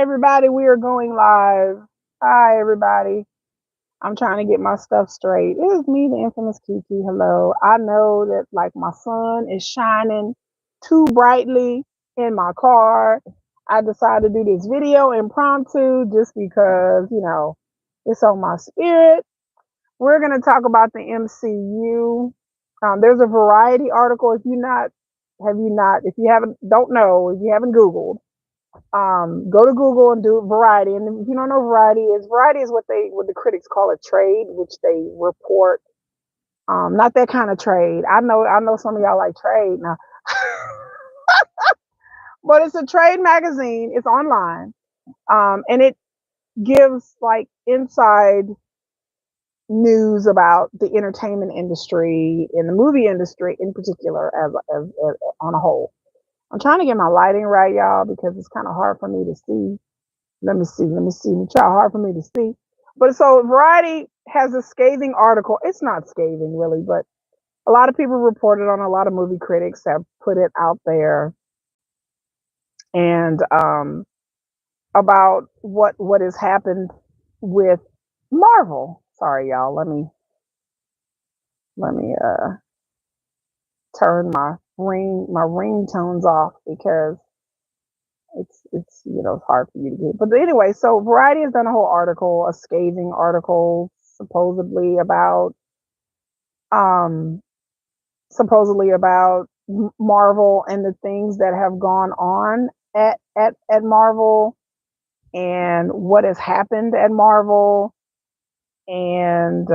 everybody, we are going live. Hi, everybody. I'm trying to get my stuff straight. It is me, the infamous Kiki. Hello. I know that like my sun is shining too brightly in my car. I decided to do this video impromptu just because, it's on my spirit. We're going to talk about the MCU. There's a Variety article. If you haven't, don't know, if you haven't Googled, go to Google and do Variety. And if you don't know Variety is what the critics call a trade, which they report. Not that kind of trade. I know some of y'all like trade now, but it's a trade magazine. It's online, and it gives like inside news about the entertainment industry and the movie industry in particular, as on a whole. I'm trying to get my lighting right, y'all, because it's kind of hard for me to see. Let me see. It's hard for me to see. But so Variety has a scathing article. It's not scathing really, but a lot of people reported on, a lot of movie critics have put it out there, and about what has happened with Marvel. Sorry, y'all. Let me turn my ringtones off because it's hard for you to get. But anyway, so Variety has done a whole article, a scathing article, um supposedly about Marvel and the things that have gone on at Marvel, and what has happened at Marvel, and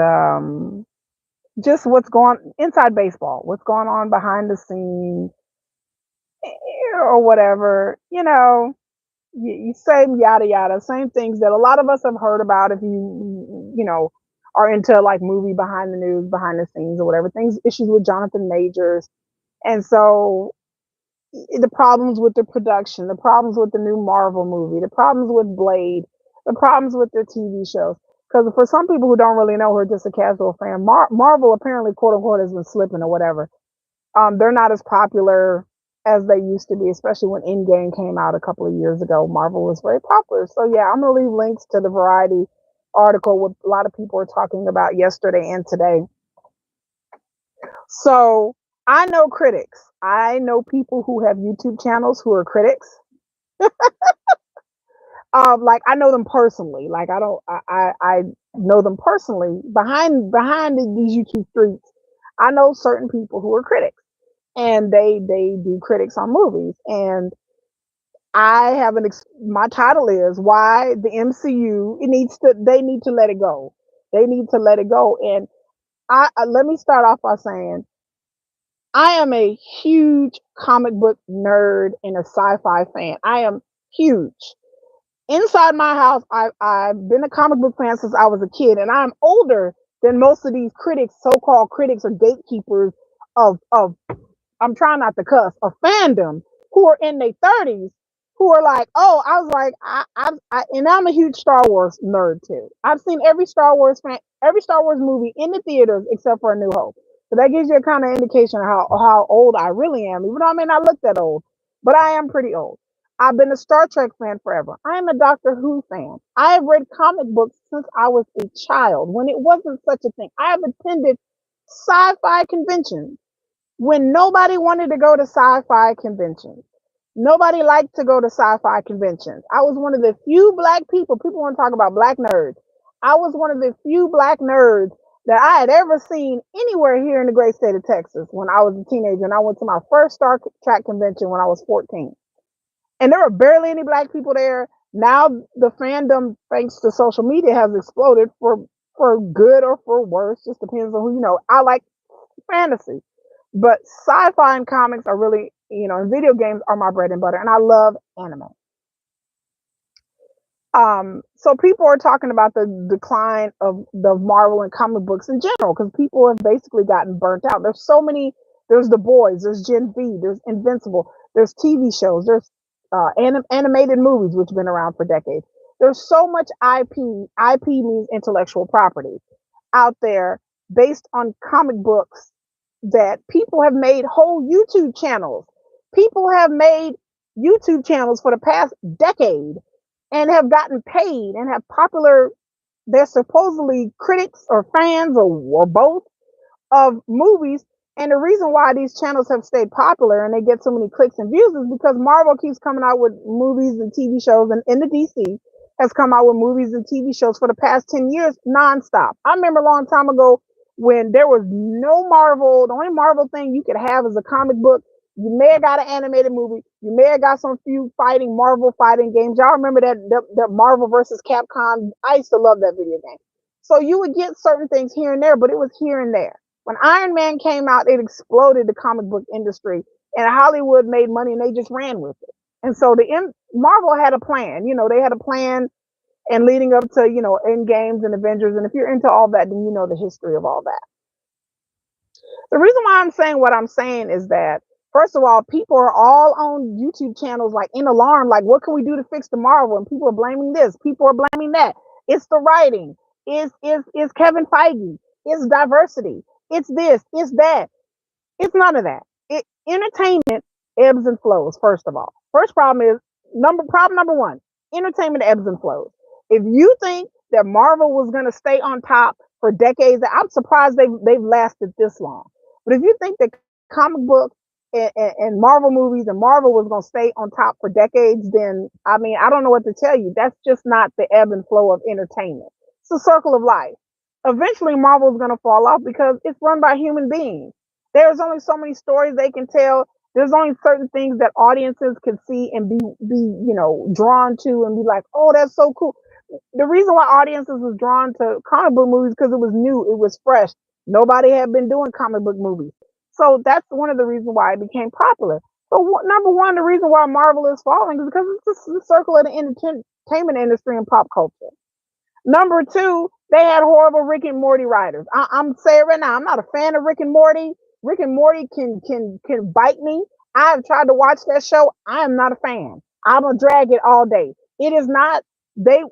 just what's going inside baseball, what's going on behind the scenes, or whatever. Same yada yada, same things that a lot of us have heard about if are into like movie behind the news, behind the scenes, or whatever. Things, issues with Jonathan Majors, and so the problems with the production, the problems with the new Marvel movie, the problems with Blade, the problems with their TV shows. Because for some people who don't really know, who are just a casual fan, Marvel apparently, quote unquote, has been slipping or whatever. They're not as popular as they used to be, especially when Endgame came out a couple of years ago. Marvel was very popular. So yeah, I'm gonna leave links to the Variety article, what a lot of people are talking about yesterday and today. So I know critics. I know people who have YouTube channels who are critics. Like I know them personally. Like I don't. I know them personally behind these YouTube streets. I know certain people who are critics, and they do critics on movies. And I have my title is why the MCU, they need to let it go. They need to let it go. And let me start off by saying I am a huge comic book nerd and a sci-fi fan. I am huge. Inside my house, I've been a comic book fan since I was a kid, and I'm older than most of these critics, so-called critics or gatekeepers of I'm trying not to cuss, of fandom, who are in their 30s, who are like, oh, I was like, and I'm a huge Star Wars nerd too. I've seen every Star Wars movie in the theaters except for A New Hope. So that gives you a kind of indication of how old I really am, even though I may not look that old, but I am pretty old. I've been a Star Trek fan forever. I am a Doctor Who fan. I have read comic books since I was a child, when it wasn't such a thing. I have attended sci-fi conventions when nobody wanted to go to sci-fi conventions. Nobody liked to go to sci-fi conventions. I was one of the few black people. People want to talk about black nerds. I was one of the few black nerds that I had ever seen anywhere here in the great state of Texas when I was a teenager. And I went to my first Star Trek convention when I was 14. And there were barely any black people there. Now the fandom, thanks to social media, has exploded for good or for worse. Just depends on who you know. I like fantasy, but sci-fi and comics are really, and video games are my bread and butter, and I love anime. So people are talking about the decline of the Marvel and comic books in general because people have basically gotten burnt out. There's so many. There's The Boys. There's Gen V. There's Invincible. There's TV shows. There's animated movies, which have been around for decades. There's so much IP. IP means intellectual property out there based on comic books that people have made whole YouTube channels. People have made YouTube channels for the past decade and have gotten paid and have popular. They're supposedly critics or fans or both of movies. And the reason why these channels have stayed popular and they get so many clicks and views is because Marvel keeps coming out with movies and TV shows, and the DC has come out with movies and TV shows for the past 10 years nonstop. I remember a long time ago when there was no Marvel. The only Marvel thing you could have is a comic book. You may have got an animated movie. You may have got some few fighting Marvel fighting games. Y'all remember that Marvel versus Capcom? I used to love that video game. So you would get certain things here and there, but it was here and there. When Iron Man came out, it exploded the comic book industry, and Hollywood made money, and they just ran with it. And so Marvel had a plan. They had a plan, and leading up to End Games and Avengers. And if you're into all that, then you know the history of all that. The reason why I'm saying what I'm saying is that, first of all, people are all on YouTube channels like in alarm, like what can we do to fix the Marvel? And people are blaming this, people are blaming that. It's the writing, is Kevin Feige, it's diversity, it's this, it's that. It's none of that. Entertainment ebbs and flows. First of all, first problem is problem number one. Entertainment ebbs and flows. If you think that Marvel was going to stay on top for decades, I'm surprised they've lasted this long. But if you think that comic book and Marvel movies and Marvel was going to stay on top for decades, then I mean I don't know what to tell you. That's just not the ebb and flow of entertainment. It's a circle of life. Eventually, Marvel's going to fall off because it's run by human beings. There's only so many stories they can tell. There's only certain things that audiences can see and be drawn to and be like, oh, that's so cool. The reason why audiences was drawn to comic book movies because it was new, it was fresh. Nobody had been doing comic book movies, so that's one of the reasons why it became popular. So number one, the reason why Marvel is falling is because it's the circle of the entertainment industry and pop culture. Number two, they had horrible Rick and Morty writers. I'm saying right now, I'm not a fan of Rick and Morty. Rick and Morty can bite me. I've tried to watch that show. I am not a fan. I'm gonna drag it all day. It is not they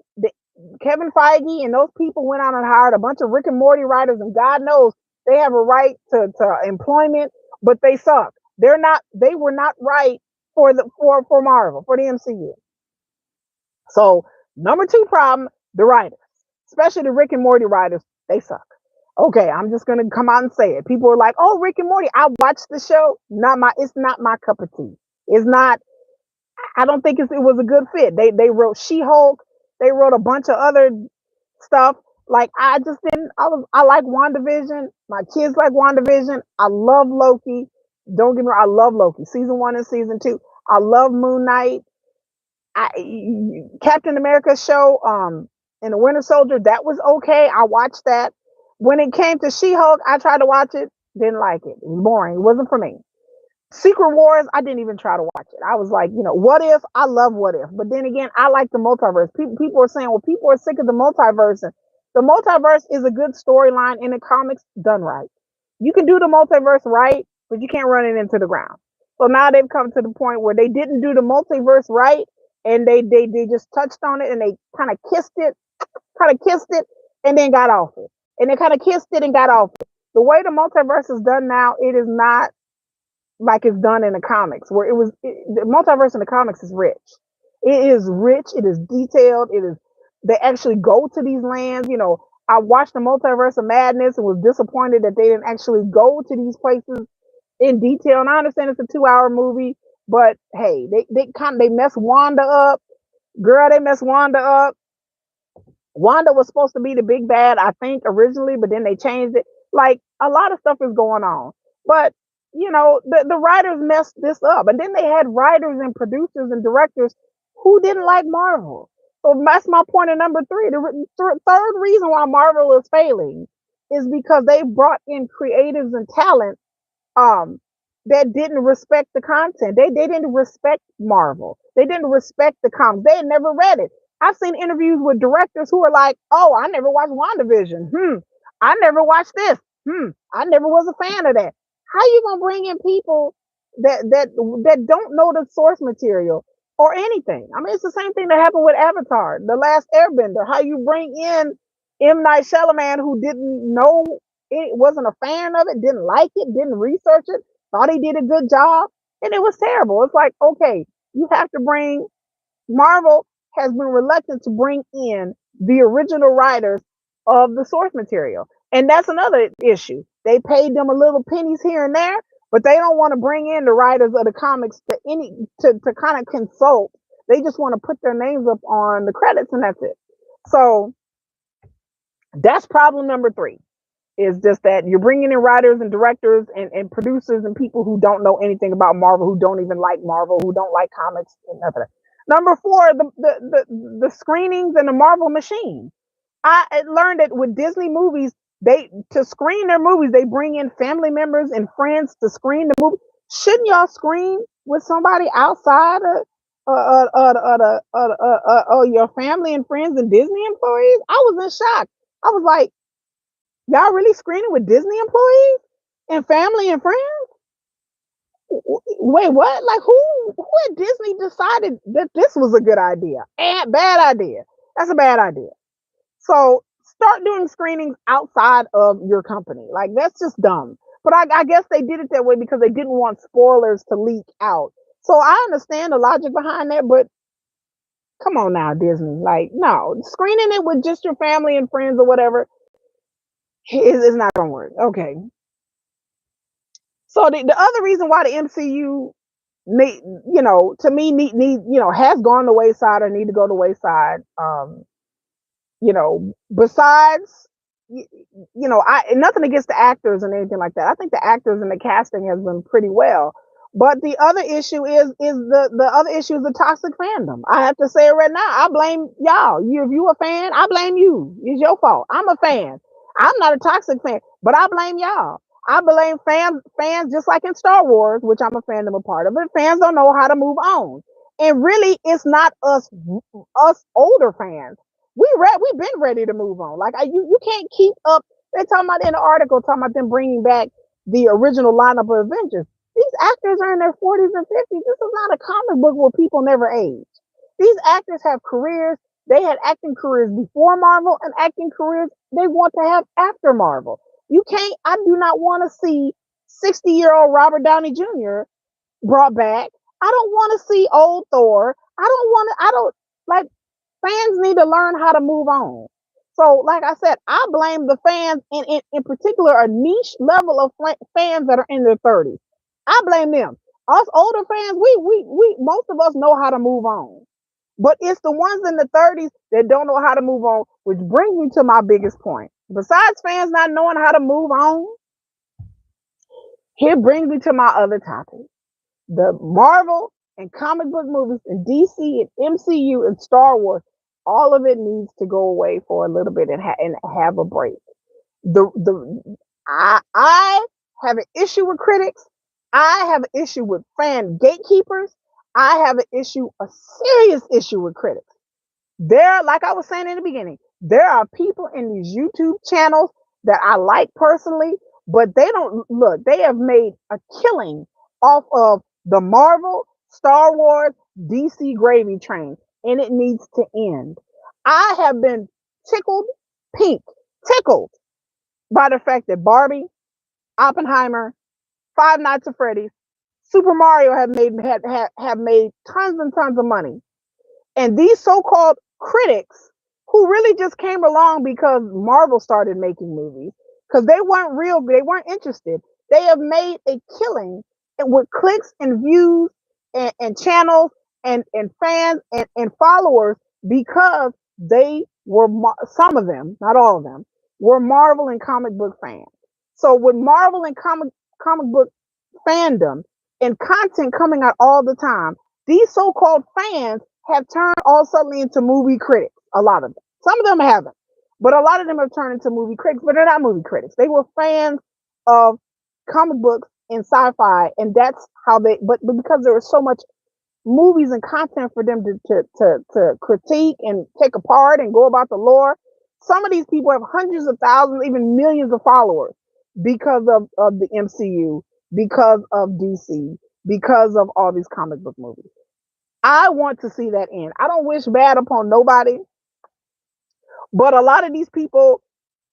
Kevin Feige and those people went out and hired a bunch of Rick and Morty writers, and God knows they have a right to employment, but they suck. They were not right for Marvel, for the MCU. So number two problem, the writers, especially the Rick and Morty writers, they suck. Okay, I'm just gonna come out and say it. People are like, "Oh, Rick and Morty, I watched the show. It's not my cup of tea. It's not. I don't think it was a good fit. They wrote She-Hulk. They wrote a bunch of other stuff. Like I just didn't. I like WandaVision. My kids like WandaVision. I love Loki. Don't get me wrong. I love Loki. Season 1 and season 2. I love Moon Knight. Captain America show, and the Winter Soldier, that was okay. I watched that. When it came to She-Hulk, I tried to watch it, didn't like it. It was boring. It wasn't for me. Secret Wars, I didn't even try to watch it. I was like, What If? I love What If, but then again, I like the multiverse. People are saying, well, people are sick of the multiverse. And the multiverse is a good storyline in the comics done right. You can do the multiverse right, but you can't run it into the ground. So now they've come to the point where they didn't do the multiverse right, and they just touched on it and they kind of kissed it, and then got off it. And they kind of kissed it and got off it. The way the multiverse is done now, it is not like it's done in the comics, where the multiverse in the comics is rich. It is rich. It is detailed. They actually go to these lands. I watched the Multiverse of Madness and was disappointed that they didn't actually go to these places in detail. And I understand it's a 2-hour movie, but hey, they mess Wanda up. Girl, they mess Wanda up. Wanda was supposed to be the big bad, I think, originally, but then they changed it. Like, a lot of stuff is going on. But, the writers messed this up. And then they had writers and producers and directors who didn't like Marvel. So that's my point of number three. The third reason why Marvel is failing is because they brought in creatives and talent that didn't respect the content. They didn't respect Marvel. They didn't respect the comics. They had never read it. I've seen interviews with directors who are like, "Oh, I never watched WandaVision. I never watched this. I never was a fan of that." How you gonna bring in people that don't know the source material or anything? I mean, it's the same thing that happened with Avatar, The Last Airbender. How you bring in M. Night Shyamalan, who didn't know it, wasn't a fan of it, didn't like it, didn't research it, thought he did a good job, and it was terrible. It's like, okay, you have to bring Marvel has been reluctant to bring in the original writers of the source material. And that's another issue. They paid them a little pennies here and there, but they don't want to bring in the writers of the comics to kind of consult. They just want to put their names up on the credits and that's it. So that's problem number three. Is just that you're bringing in writers and directors and producers and people who don't know anything about Marvel, who don't even like Marvel, who don't like comics and nothing. Number four, the screenings and the Marvel machine. I learned that with Disney movies, they to screen their movies, they bring in family members and friends to screen the movie. Shouldn't y'all screen with somebody outside of your family and friends and Disney employees? I was in shock. I was like, y'all really screening with Disney employees and family and friends? Wait, what? Like who at Disney decided that this was a good idea? And bad idea. That's a bad idea. So start doing screenings outside of your company. Like that's just dumb. But I guess they did it that way because they didn't want spoilers to leak out. So I understand the logic behind that, but come on now, Disney. Like, no, screening it with just your family and friends or whatever is not gonna work. Okay. So the other reason why the MCU need, to me has gone the wayside or need to go the wayside. Besides, I nothing against the actors and anything like that. I think the actors and the casting has been pretty well. But the other issue is the other issue is the toxic fandom. I have to say it right now. I blame y'all. If you a fan, I blame you. It's your fault. I'm a fan. I'm not a toxic fan, but I blame y'all. I blame fans just like in Star Wars, which I'm a fandom a part of, but fans don't know how to move on. And really, it's not us older fans. We've been ready to move on. Like you can't keep up. They're talking about in the article talking about them bringing back the original lineup of Avengers. These actors are in their 40s and 50s. This is not a comic book where people never age. These actors have careers. They had acting careers before Marvel and acting careers they want to have after Marvel. I do not want to see 60-year-old Robert Downey Jr. brought back. I don't want to see old Thor. I don't like fans need to learn how to move on. So, like I said, I blame the fans, and in particular, a niche level of fans that are in their 30s. I blame them. Us older fans, we most of us know how to move on. But it's the ones in the 30s that don't know how to move on, which brings me to my biggest point. Besides fans not knowing how to move on, here brings me to my other topic. The Marvel and comic book movies and DC and MCU and Star Wars, all of it needs to go away for a little bit and have a break. I have an issue with critics. I have an issue with fan gatekeepers. I have a serious issue with critics. Like I was saying in the beginning, there are people in these YouTube channels that I like personally, but they don't look, they have made a killing off of the Marvel, Star Wars, DC gravy train, and it needs to end. I have been tickled by the fact that Barbie, Oppenheimer, Five Nights at Freddy's, Super Mario have made tons and tons of money. And these so-called critics who really just came along because Marvel started making movies, because they weren't interested. They have made a killing with clicks and views and channels and fans and followers because they were, some of them, not all of them, were Marvel and comic book fans. So with Marvel and comic book fandom and content coming out all the time, these so-called fans have turned all suddenly into movie critics. A lot of them. Some of them haven't, but a lot of them have turned into movie critics. But they're not movie critics. They were fans of comic books and sci-fi, and that's how they. But because there was so much movies and content for them to critique and take apart and go about the lore, some of these people have hundreds of thousands, even millions of followers because of the MCU, because of DC, because of all these comic book movies. I want to see that end. I don't wish bad upon nobody, but a lot of these people,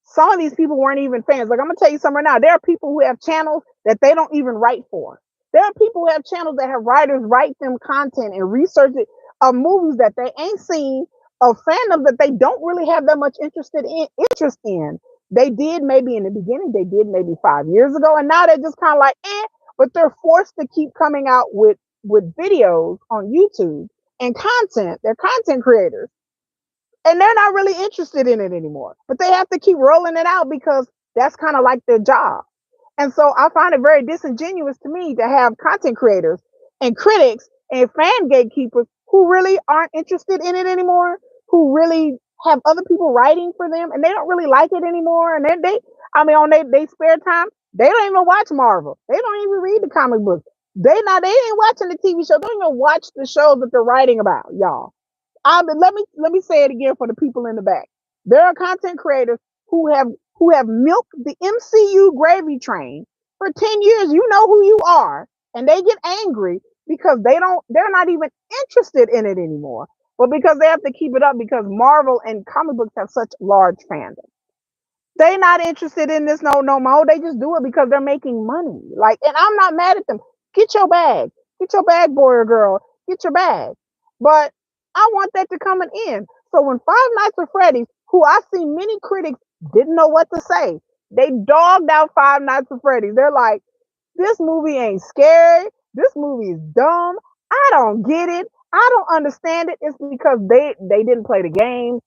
some of these people weren't even fans. Like I'm gonna tell you something right now. There are people who have channels that they don't even write for. There are people who have channels that have writers write them content and research it. of movies that they ain't seen, of fandom that they don't really have that much interest in. They did maybe in the beginning, they did maybe 5 years ago, and now they're just kind of like, but they're forced to keep coming out with videos on YouTube and content. They're content creators, and they're not really interested in it anymore. But they have to keep rolling it out because that's kind of like their job. And so I find it very disingenuous to me to have content creators and critics and fan gatekeepers who really aren't interested in it anymore, who really have other people writing for them and they don't really like it anymore. And then I mean, on their spare time, they don't even watch Marvel. They don't even read the comic books. They ain't watching the TV show. They don't even watch the shows that they're writing about, y'all. Let me say it again for the people in the back. There are content creators who have milked the MCU gravy train for 10 years. You know who you are, and they get angry because they're not even interested in it anymore. But because they have to keep it up because Marvel and comic books have such large fandom. They not interested in this no more. They just do it because they're making money. Like, and I'm not mad at them. Get your bag. Get your bag, boy or girl. Get your bag. But I want that to come in. So when Five Nights at Freddy's, who I see many critics didn't know what to say, they dogged out Five Nights at Freddy's. They're like, this movie ain't scary. This movie is dumb. I don't get it. I don't understand it. It's because they didn't play the game.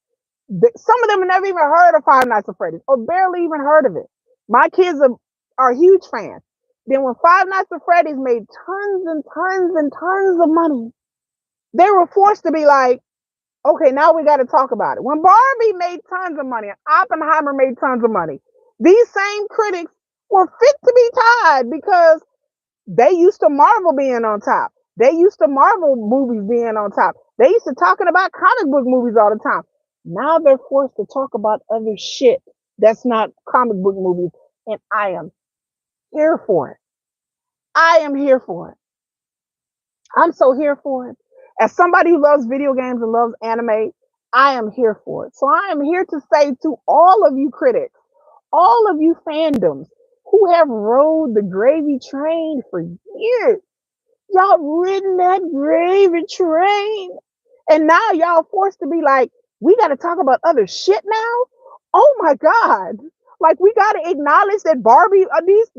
Some of them have never even heard of Five Nights at Freddy's or barely even heard of it. My kids are huge fans. Then when Five Nights at Freddy's made tons and tons and tons of money, they were forced to be like, okay, now we got to talk about it. When Barbie made tons of money and Oppenheimer made tons of money, these same critics were fit to be tied because they used to Marvel being on top. They used to Marvel movies being on top. They used to talking about comic book movies all the time. Now they're forced to talk about other shit that's not comic book movies. And I am here for it. I am here for it. I'm so here for it. As somebody who loves video games and loves anime, I am here for it. So I am here to say to all of you critics, all of you fandoms who have rode the gravy train for years, y'all ridden that gravy train. And now y'all forced to be like, we got to talk about other shit now. Oh my God. Like we got to acknowledge that Barbie, these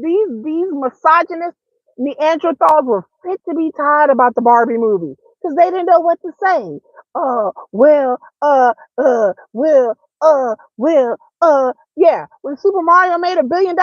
misogynist Neanderthals were fit to be tired about the Barbie movie because they didn't know what to say. Yeah. When Super Mario made $1 billion,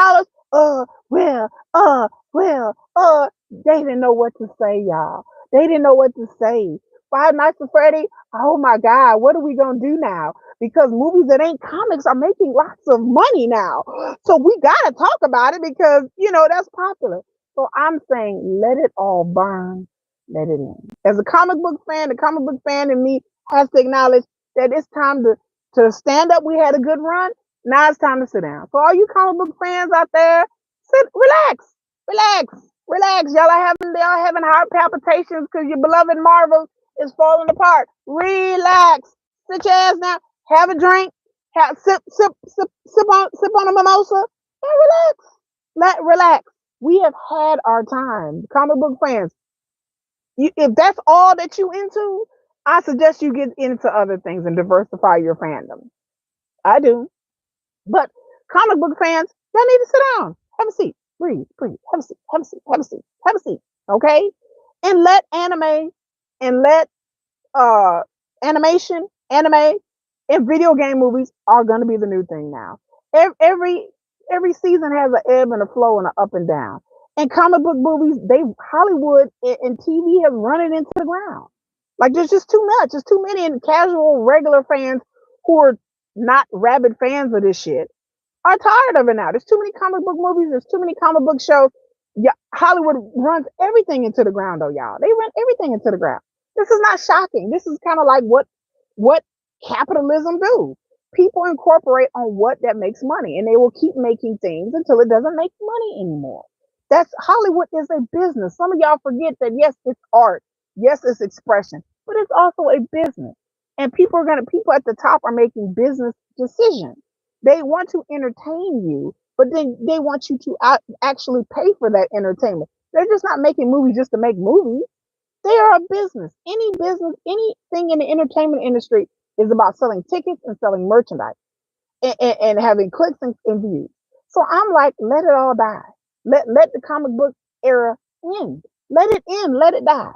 they didn't know what to say, y'all. They didn't know what to say. Five Nights at Freddy, oh my God, what are we gonna do now? Because movies that ain't comics are making lots of money now. So we gotta talk about it because that's popular. So I'm saying let it all burn, let it in. As a comic book fan, the comic book fan in me has to acknowledge that it's time to stand up. We had a good run. Now it's time to sit down. So all you comic book fans out there, relax, relax, relax. Y'all having heart palpitations because your beloved Marvel is falling apart. Relax. Sit your ass down. Have a drink. Sip on a mimosa and relax. Relax. We have had our time. Comic book fans, if that's all that you into, I suggest you get into other things and diversify your fandom. I do. But comic book fans, y'all need to sit down. Have a seat. Breathe. Have a seat. Have a seat. Have a seat. Have a seat. Okay? And let anime and let animation, anime, and video game movies are going to be the new thing now. Every season has an ebb and a flow and an up and down. And comic book movies, Hollywood and TV have run it into the ground. Like there's just too much. There's too many, and casual, regular fans who are not rabid fans of this shit are tired of it now. There's too many comic book movies. There's too many comic book shows. Yeah, Hollywood runs everything into the ground, though, y'all. They run everything into the ground. This is not shocking. This is kind of like what capitalism do. People incorporate on what that makes money, and they will keep making things until it doesn't make money anymore. That's Hollywood is a business. Some of y'all forget that yes, it's art, yes, it's expression, but it's also a business. And people at the top are making business decisions. They want to entertain you, but then they want you to actually pay for that entertainment. They're just not making movies just to make movies. They are a business. Any business, anything in the entertainment industry is about selling tickets and selling merchandise and having clicks and views. So I'm like, let it all die. Let the comic book era end. Let it end. Let it die.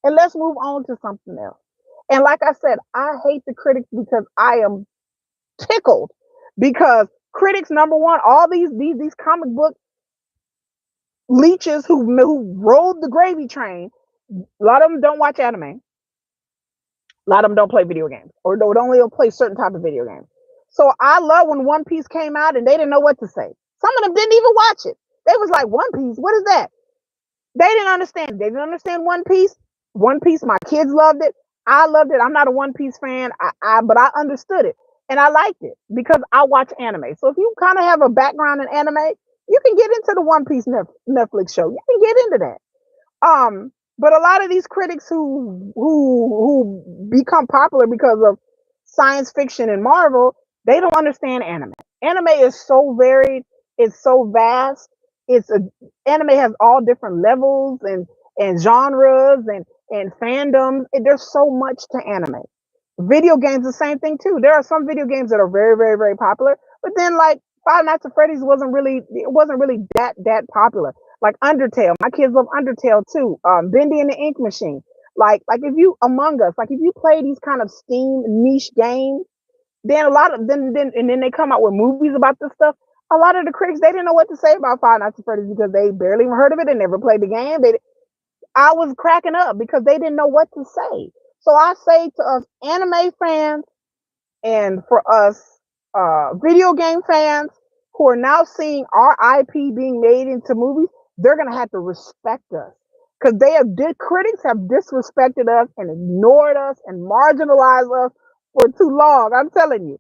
And let's move on to something else. And like I said, I hate the critics because I am tickled because critics, number one, all these comic book leeches who rode the gravy train, a lot of them don't watch anime. A lot of them don't play video games or don't only play certain type of video games. So I love when One Piece came out and they didn't know what to say. Some of them didn't even watch it. They was like, One Piece, what is that? They didn't understand. They didn't understand One Piece. One Piece, my kids loved it. I loved it. I'm not a One Piece fan, but I understood it and I liked it because I watch anime. So if you kind of have a background in anime, you can get into the One Piece Netflix show. You can get into that. But a lot of these critics who become popular because of science fiction and Marvel, they don't understand anime. Anime is so varied, it's so vast. It's a Anime has all different levels and genres and fandoms. There's so much to anime. Video games, the same thing too. There are some video games that are very, very, very popular, but then like Five Nights at Freddy's wasn't really that popular. Like Undertale, my kids love Undertale too. Bendy and the Ink Machine. Like if you Among Us, like if you play these kind of Steam niche games, then a lot of then they come out with movies about this stuff. A lot of the critics they didn't know what to say about Five Nights at Freddy's because they barely even heard of it and never played the game. I was cracking up because they didn't know what to say. So I say to us anime fans and for us video game fans who are now seeing our IP being made into movies, they're gonna have to respect us because critics have disrespected us and ignored us and marginalized us for too long. I'm telling you.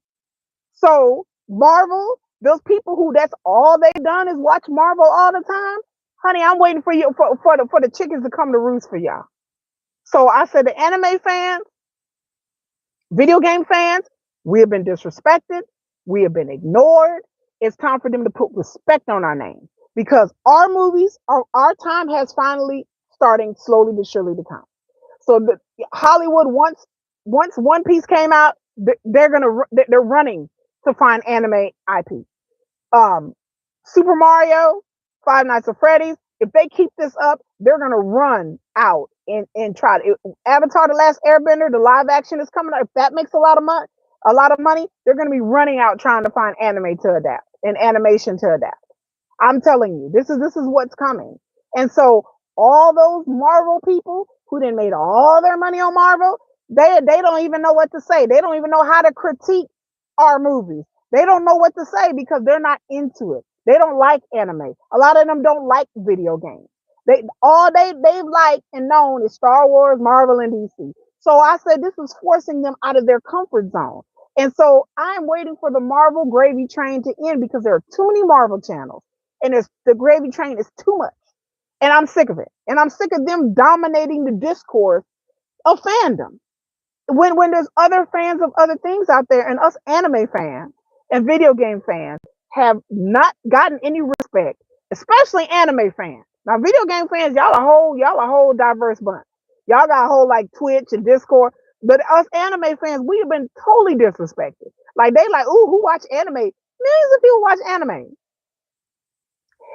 So Marvel, those people who that's all they done is watch Marvel all the time, honey. I'm waiting for you for the chickens to come to roost for y'all. So I said the anime fans, video game fans, we have been disrespected. We have been ignored. It's time for them to put respect on our name because our movies, our time has finally starting slowly but surely to come. So Hollywood once One Piece came out, they're running to find anime IP. Um, Super Mario, Five Nights at Freddy's. If they keep this up, they're gonna run out and try to. Avatar: The Last Airbender, the live action is coming out. If that makes a lot of money, they're gonna be running out trying to find anime to adapt and animation to adapt. I'm telling you, this is what's coming. And so all those Marvel people who then made all their money on Marvel, they don't even know what to say. They don't even know how to critique our movies. They don't know what to say because they're not into it. They don't like anime. A lot of them don't like video games. They've liked and known is Star Wars, Marvel, and DC. So I said this is forcing them out of their comfort zone. And so I'm waiting for the Marvel gravy train to end because there are too many Marvel channels and the gravy train is too much. And I'm sick of it. And I'm sick of them dominating the discourse of fandom. When there's other fans of other things out there and us anime fans and video game fans have not gotten any respect, especially anime fans. Now video game fans, y'all a whole diverse bunch. Y'all got a whole like Twitch and Discord. But us anime fans, we have been totally disrespected. Like they like, ooh, who watch anime? Millions of people watch anime.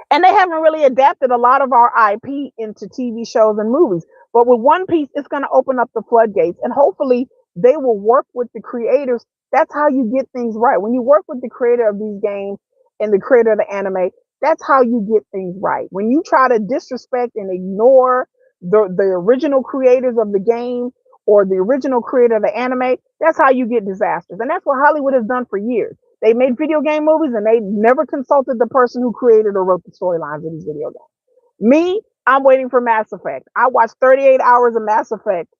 And they haven't really adapted a lot of our IP into TV shows and movies. But with One Piece, it's going to open up the floodgates, and hopefully, they will work with the creators. That's how you get things right. When you work with the creator of these games and the creator of the anime, that's how you get things right. When you try to disrespect and ignore the original creators of the game or the original creator of the anime, that's how you get disasters. And that's what Hollywood has done for years. They made video game movies and they never consulted the person who created or wrote the storylines of these video games. Me, I'm waiting for Mass Effect. I watched 38 hours of Mass Effect,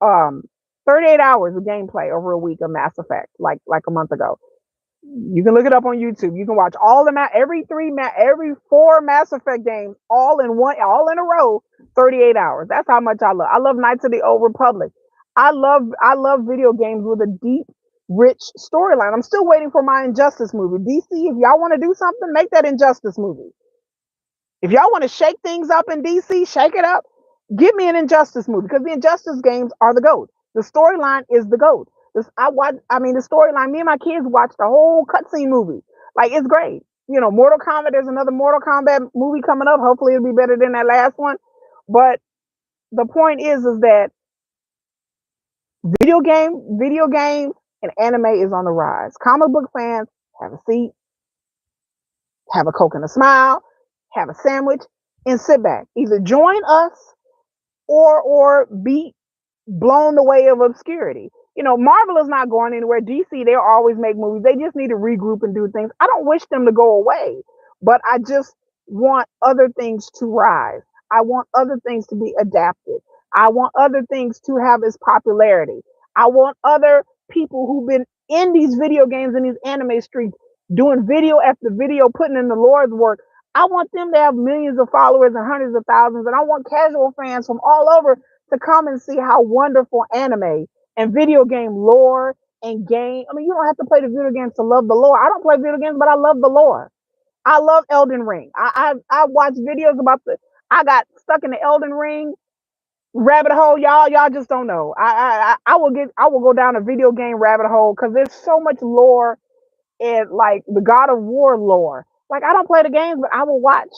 um, 38 hours of gameplay over a week of Mass Effect, like a month ago. You can look it up on YouTube. You can watch every four Mass Effect games all in a row, 38 hours. That's how much I love. I love Knights of the Old Republic. I love video games with a deep, rich storyline. I'm still waiting for my Injustice movie. DC, if y'all want to do something, make that Injustice movie. If y'all want to shake things up in DC, shake it up. Give me an Injustice movie because the Injustice games are the GOAT. The storyline is the GOAT. The storyline, me and my kids watched the whole cutscene movie. Like, it's great. Mortal Kombat, there's another Mortal Kombat movie coming up. Hopefully it'll be better than that last one. But the point is that video games and anime is on the rise. Comic book fans, have a seat, have a Coke and a smile, have a sandwich, and sit back. Either join us or be blown the way of obscurity. Marvel is not going anywhere. DC, they'll always make movies. They just need to regroup and do things. I don't wish them to go away, but I just want other things to rise. I want other things to be adapted. I want other things to have its popularity. I want other people who've been in these video games and these anime streets doing video after video, putting in the Lord's work. I want them to have millions of followers and hundreds of thousands. And I want casual fans from all over to come and see how wonderful anime and video game lore and game. I mean, you don't have to play the video games to love the lore. I don't play video games, but I love the lore. I love Elden Ring. I watch videos about I got stuck in the Elden Ring rabbit hole, y'all. Y'all just don't know. I will go down a video game rabbit hole because there's so much lore and like the God of War lore. Like, I don't play the games, but I will watch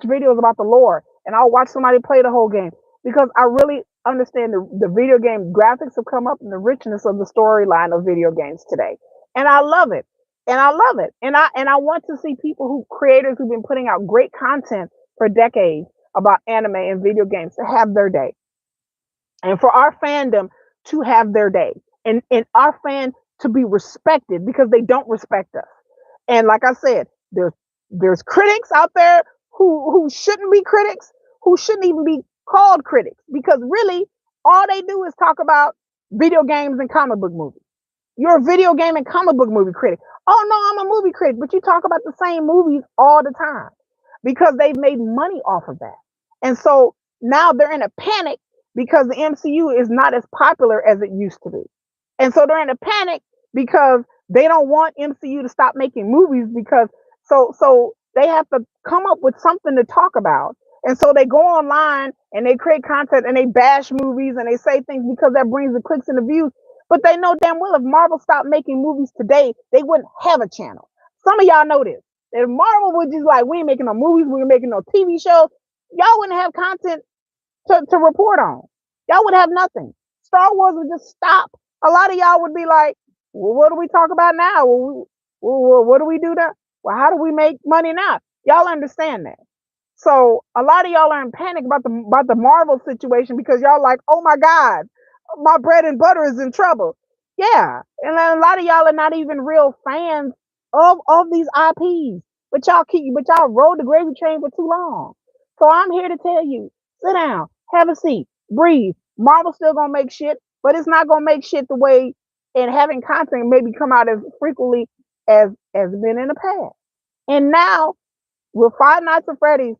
videos about the lore, and I'll watch somebody play the whole game because I really understand the video game graphics have come up and the richness of the storyline of video games today. And I love it. And I love it. And I want to see creators who've been putting out great content for decades about anime and video games to have their day. And for our fandom to have their day. And our fans to be respected because they don't respect us. And like I said, there's critics out there who shouldn't be critics, who shouldn't even be called critics, because really all they do is talk about video games and comic book movies. You're a video game and comic book movie critic. Oh no, I'm a movie critic, but you talk about the same movies all the time because they've made money off of that. And so now they're in a panic because the MCU is not as popular as it used to be. And so they're in a panic because they don't want MCU to stop making movies because so they have to come up with something to talk about. And so they go online and they create content and they bash movies and they say things because that brings the clicks and the views. But they know damn well if Marvel stopped making movies today, they wouldn't have a channel. Some of y'all know this. If Marvel was just like, we ain't making no movies, we ain't making no TV shows, y'all wouldn't have content to report on. Y'all would have nothing. Star Wars would just stop. A lot of y'all would be like, well, what do we talk about now? What do we do now? Well, how do we make money now? Y'all understand that. So a lot of y'all are in panic about the Marvel situation because y'all like, oh my God, my bread and butter is in trouble. Yeah. And then a lot of y'all are not even real fans of these IPs. But y'all rode the gravy train for too long. So I'm here to tell you, sit down, have a seat, breathe. Marvel's still gonna make shit, but it's not gonna make shit the way and having content maybe come out as frequently as been in the past. And now with Five Nights at Freddy's,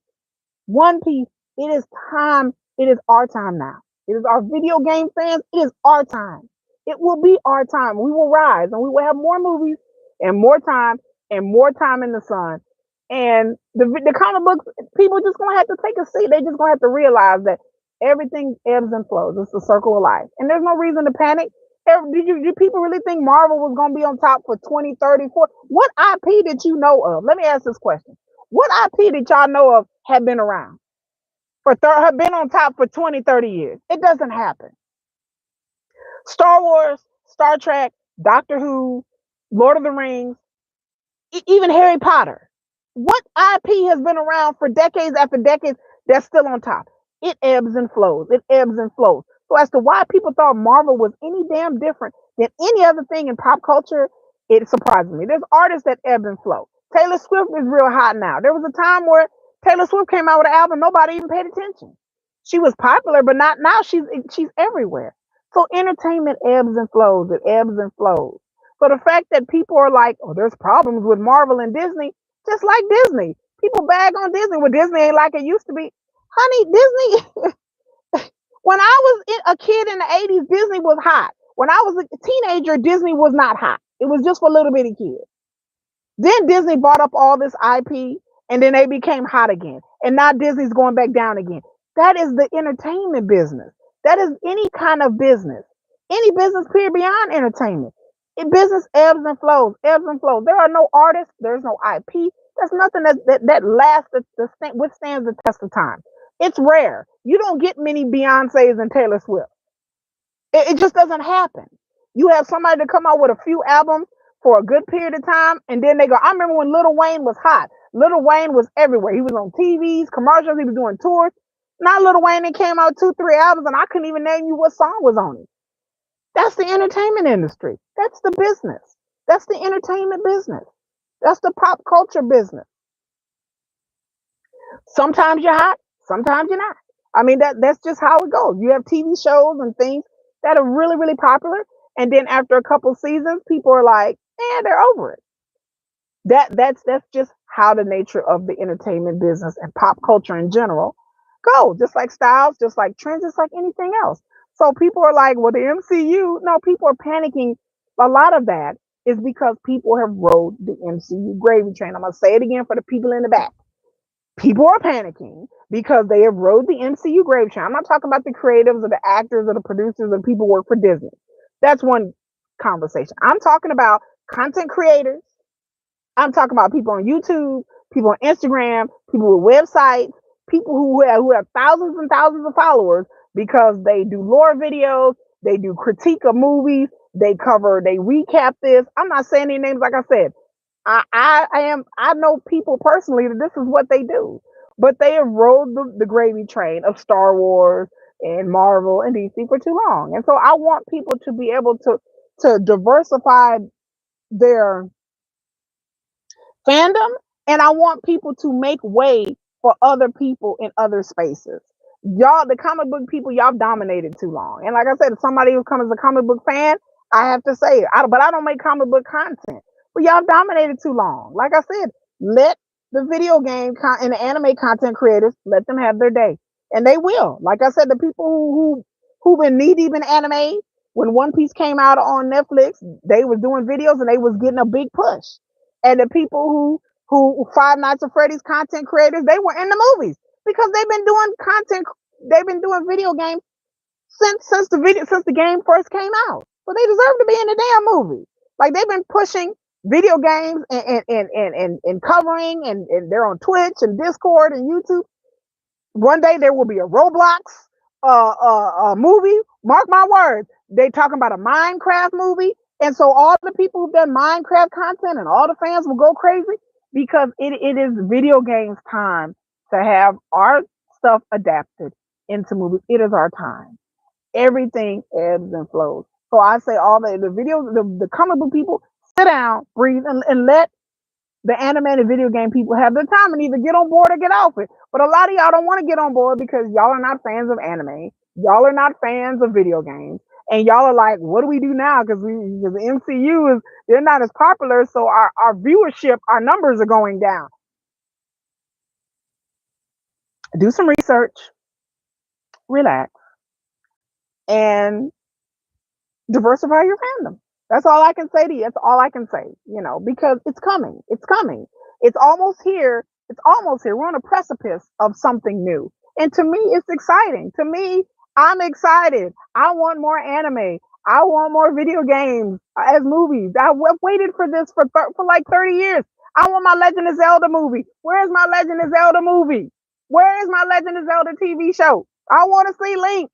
One Piece, it is time. It is our time now. It is our video game fans. It is our time. It will be our time. We will rise and we will have more movies and more time in the sun. And the comic books, people just gonna have to take a seat. They just gonna have to realize that everything ebbs and flows. It's the circle of life. And there's no reason to panic. Did people really think Marvel was going to be on top for 20, 30, 40? What IP did you know of? Let me ask this question. What IP did y'all know of had been around have been on top for 20, 30 years? It doesn't happen. Star Wars, Star Trek, Doctor Who, Lord of the Rings, even Harry Potter. What IP has been around for decades after decades that's still on top? It ebbs and flows. It ebbs and flows. So as to why people thought Marvel was any damn different than any other thing in pop culture, it surprises me. There's artists that ebb and flow. Taylor Swift is real hot now. There was a time where Taylor Swift came out with an album, nobody even paid attention. She was popular, but not now. She's everywhere. So entertainment ebbs and flows. It ebbs and flows. So the fact that people are like, oh, there's problems with Marvel and Disney, just like Disney. People bag on Disney. Well, Disney ain't like it used to be. Honey, Disney. When I was a kid in the 80s, Disney was hot. When I was a teenager, Disney was not hot. It was just for little bitty kids. Then Disney bought up all this IP, and then they became hot again. And now Disney's going back down again. That is the entertainment business. That is any kind of business. Any business period beyond entertainment. In business ebbs and flows, ebbs and flows. There are no artists, there's no IP. There's nothing that lasts withstands the test of time. It's rare. You don't get many Beyoncé's and Taylor Swift. It just doesn't happen. You have somebody to come out with a few albums for a good period of time, and then they go. I remember when Lil Wayne was hot. Lil Wayne was everywhere. He was on TVs, commercials. He was doing tours. Now Lil Wayne and came out 2, 3 albums, and I couldn't even name you what song was on it. That's the entertainment industry. That's the business. That's the entertainment business. That's the pop culture business. Sometimes you're hot, sometimes you're not. I mean that's just how it goes. You have TV shows and things that are really, really popular, and then after a couple seasons, people are like, they're over it. That's just how the nature of the entertainment business and pop culture in general go. Just like styles, just like trends, just like anything else. So people are like, well, the MCU. No, people are panicking. A lot of that is because people have rode the MCU gravy train. I'm gonna say it again for the people in the back. People are panicking because they have rode the MCU gravy train. I'm not talking about the creatives or the actors or the producers or people who work for Disney. That's one conversation. I'm talking about content creators. I'm talking about people on YouTube, people on Instagram, people with websites, people who have thousands and thousands of followers because they do lore videos, they do critique of movies, they recap this. I'm not saying any names, like I said. I know people personally that this is what they do, but they have rode the gravy train of Star Wars and Marvel and DC for too long, and so I want people to be able to diversify their fandom, and I want people to make way for other people in other spaces. Y'all, the comic book people, y'all dominated too long. And like I said, if somebody who comes as a comic book fan, I have to say it. But I don't make comic book content. But y'all dominated too long. Like I said, let the video game and the anime content creators let them have their day, and they will. Like I said, the people who've been knee deep in anime. When One Piece came out on Netflix, they was doing videos and they was getting a big push. And the people who Five Nights at Freddy's content creators, they were in the movies because they've been doing content. They've been doing video games since the game first came out. So they deserve to be in the damn movie. Like they've been pushing video games and covering and they're on Twitch and Discord and YouTube. One day there will be a Roblox movie. Mark my words. They talking about a Minecraft movie. And so all the people who've done Minecraft content and all the fans will go crazy because it is video games time to have our stuff adapted into movies. It is our time. Everything ebbs and flows. So I say all the comic book people, sit down, breathe, and let the animated video game people have their time and either get on board or get off it. But a lot of y'all don't want to get on board because y'all are not fans of anime. Y'all are not fans of video games. And y'all are like, what do we do now? Because the MCU they're not as popular. So our viewership, our numbers are going down. Do some research, relax, and diversify your fandom. That's all I can say to you. That's all I can say, because it's coming. It's coming. It's almost here. It's almost here. We're on a precipice of something new. And to me, it's exciting. To me, I'm excited. I want more anime. I want more video games as movies. I've waited for this for like 30 years. I want my Legend of Zelda movie. Where's my Legend of Zelda movie? Where is my Legend of Zelda TV show? I want to see Link.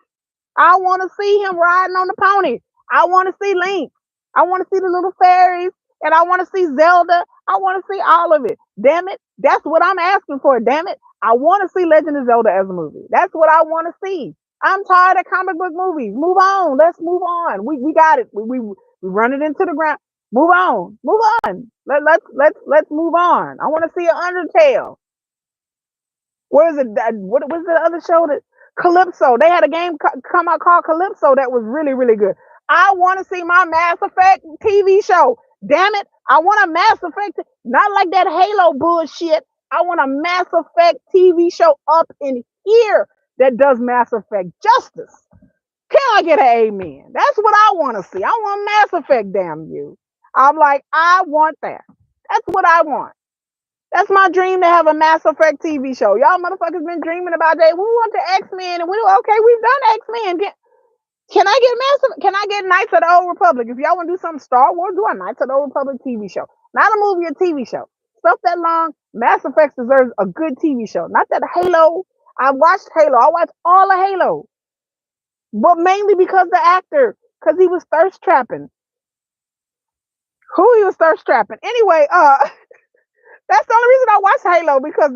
I want to see him riding on the pony. I want to see Link. I want to see the little fairies, and I want to see Zelda. I want to see all of it. Damn it. That's what I'm asking for. Damn it. I want to see Legend of Zelda as a movie. That's what I want to see. I'm tired of comic book movies. Move on. Let's move on. We got it. We run it into the ground. Move on. Move on. Let's move on. I want to see an Undertale. What is it? What was the other show that Calypso? They had a game come out called Calypso that was really, really good. I want to see my Mass Effect TV show. Damn it. I want a Mass Effect, not like that Halo bullshit. I want a Mass Effect TV show up in here that does Mass Effect justice. Can I get an amen? That's what I want to see. I want Mass Effect, damn you. I'm like, I want that. That's what I want. That's my dream to have a Mass Effect TV show. Y'all motherfuckers been dreaming about that. We want the X Men, and we okay. We've done X Men. Can I get Massive? Can I get Knights of the Old Republic? If y'all want to do something Star Wars, do a Knights of the Old Republic TV show. Not a movie, a TV show. Stuff that long. Mass Effect deserves a good TV show. Not that Halo. I watched Halo. I watched all of Halo, but mainly because the actor, because he was thirst trapping. Who he was thirst trapping? Anyway, that's the only reason I watched Halo because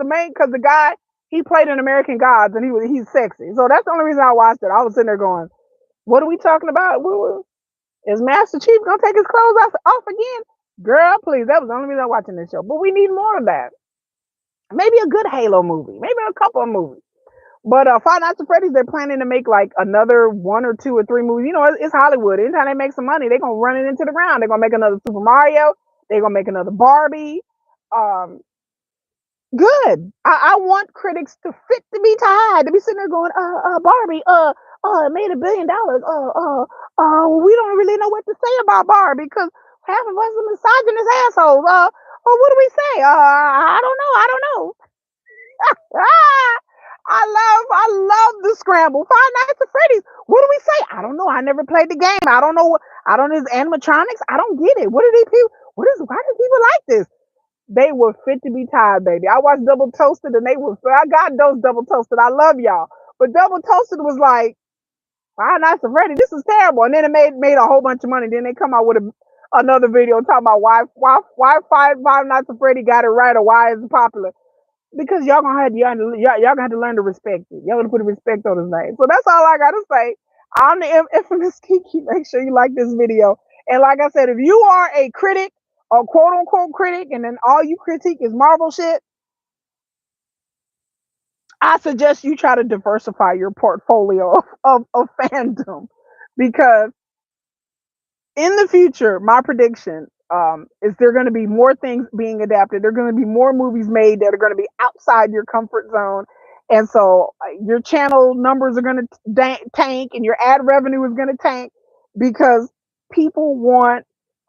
the guy he played in American Gods and he's sexy. So that's the only reason I watched it. I was sitting there going, "What are we talking about? Is Master Chief gonna take his clothes off again?" Girl, please. That was the only reason I'm watching this show. But we need more of that. Maybe a good Halo movie. Maybe a couple of movies. But Five Nights at Freddy's, they're planning to make like another one or two or three movies. You know, it's Hollywood. Anytime they make some money, they're gonna run it into the ground. They're gonna make another Super Mario. They're gonna make another Barbie. Um, Good. I want critics to fit to be tied, to be sitting there going, Barbie, it made $1 billion. We don't really know what to say about Barbie because half of us are misogynist assholes. What do we say? I don't know. Ah, I love the scramble. Five Nights at Freddy's. What do we say? I don't know. I never played the game. I don't know I don't know his animatronics. I don't get it. What are these people? Why do people like this? They were fit to be tied, baby. I watched Double Toasted and they were. I got those Double Toasted. I love y'all, but Double Toasted was like, Five Nights at Freddy. This is terrible. And then it made a whole bunch of money. Then they come out with another video talking about why Five Nights at Freddy got it right or why it's popular. Because y'all gonna have to learn to respect it. Y'all gonna put a respect on his name. So that's all I gotta say. I'm the infamous Kiki. Make sure you like this video. And like I said, if you are a critic, a quote unquote critic, and then all you critique is Marvel shit, I suggest you try to diversify your portfolio of fandom because in the future, my prediction is there going to be more things being adapted. There are going to be more movies made that are going to be outside your comfort zone. And so your channel numbers are going to tank and your ad revenue is going to tank because people want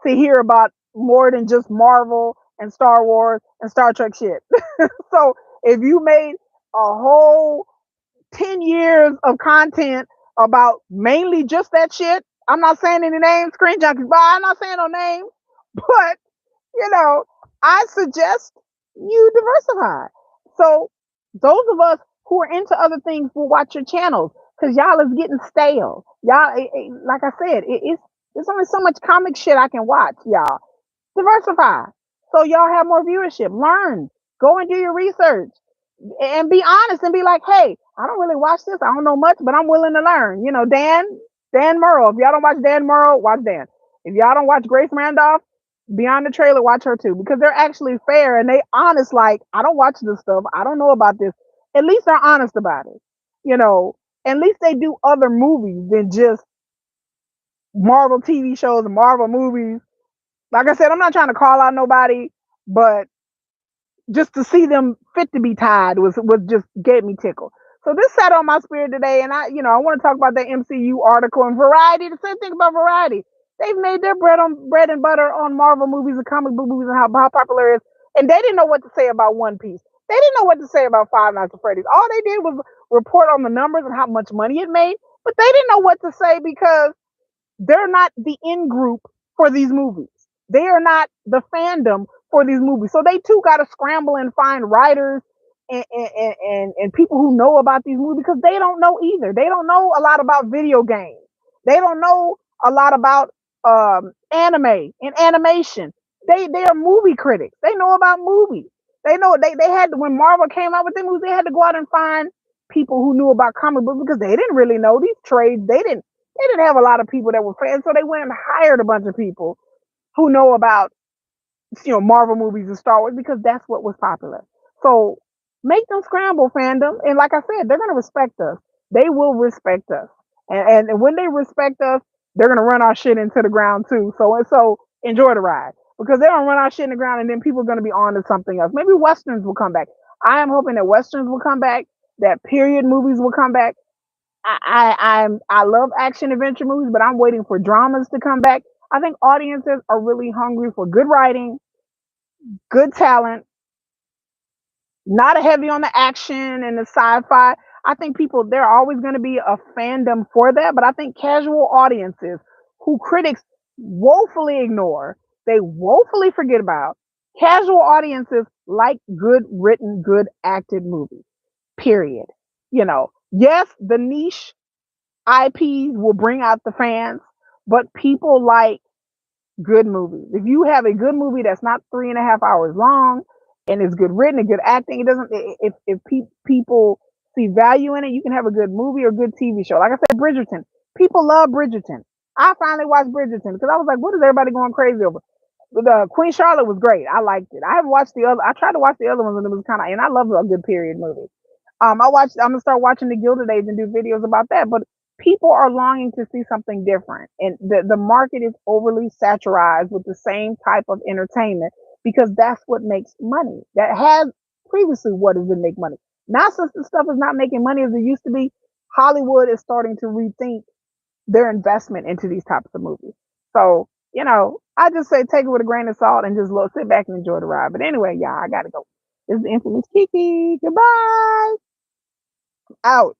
to hear about more than just Marvel and Star Wars and Star Trek shit. So if you made a whole 10 years of content about mainly just that shit. I'm not saying any names, Screen Junkies, but I'm not saying no names. But, you know, I suggest you diversify. So those of us who are into other things will watch your channels because y'all is getting stale. Y'all, like I said, there's only so much comic shit I can watch, y'all. Diversify. So y'all have more viewership. Learn. Go and do your research and be honest and be like, hey, I don't really watch this. I don't know much, but I'm willing to learn. You know, Dan Murrow. If y'all don't watch Dan Murrow, watch Dan. If y'all don't watch Grace Randolph, Beyond the Trailer, watch her too because they're actually fair and they honest. Like, I don't watch this stuff. I don't know about this. At least they're honest about it. You know, at least they do other movies than just Marvel TV shows and Marvel movies. Like I said, I'm not trying to call out nobody, but just to see them fit to be tied was just gave me tickle. So this sat on my spirit today, and I want to talk about that MCU article and Variety. The same thing about Variety. They've made their bread and butter on Marvel movies and comic book movies and how popular it is, and they didn't know what to say about One Piece. They didn't know what to say about Five Nights at Freddy's. All they did was report on the numbers and how much money it made, but they didn't know what to say because they're not the in group for these movies. They are not the fandom for these movies. So they too got to scramble and find writers and people who know about these movies because they don't know either. They don't know a lot about video games. They don't know a lot about anime and animation. They are movie critics. They know about movies. They know they had when Marvel came out with their movies, they had to go out and find people who knew about comic books because they didn't really know these trades. They didn't have a lot of people that were fans, so they went and hired a bunch of people who know about Marvel movies and Star Wars because that's what was popular. So make them scramble fandom, and like I said, they're gonna respect us. They will respect us, and when they respect us, they're gonna run our shit into the ground too. So enjoy the ride because they don't run our shit in the ground, and then people are gonna be on to something else. Maybe westerns will come back. I am hoping that westerns will come back, that period movies will come back. I love action adventure movies, but I'm waiting for dramas to come back. I think audiences are really hungry for good writing, good talent, Not a heavy on the action and the sci-fi. I think people there are always going to be a fandom for that, but I think casual audiences who critics woefully ignore, they woefully forget about. Casual audiences like good written, good acted movies. Period. Yes, the niche IPs will bring out the fans, but people like good movies. If you have a good movie that's not 3.5 hours long and is good written and good acting, it doesn't. If people see value in it, you can have a good movie or good TV show. Like I said, Bridgerton. People love Bridgerton. I finally watched Bridgerton because I was like, what is everybody going crazy over? The Queen Charlotte was great. I liked it. I haven't watched the other. I tried to watch the other ones and it was kind of. And I love a good period movie. I watched. I'm gonna start watching the Gilded Age and do videos about that. But people are longing to see something different, and the market is overly saturized with the same type of entertainment because that's what makes money. That has previously what has been make money. Now, since the stuff is not making money as it used to be, Hollywood is starting to rethink their investment into these types of movies. So, I just say take it with a grain of salt and just sit back and enjoy the ride. But anyway, y'all, I gotta go. This is the infamous Kiki. Goodbye. Out.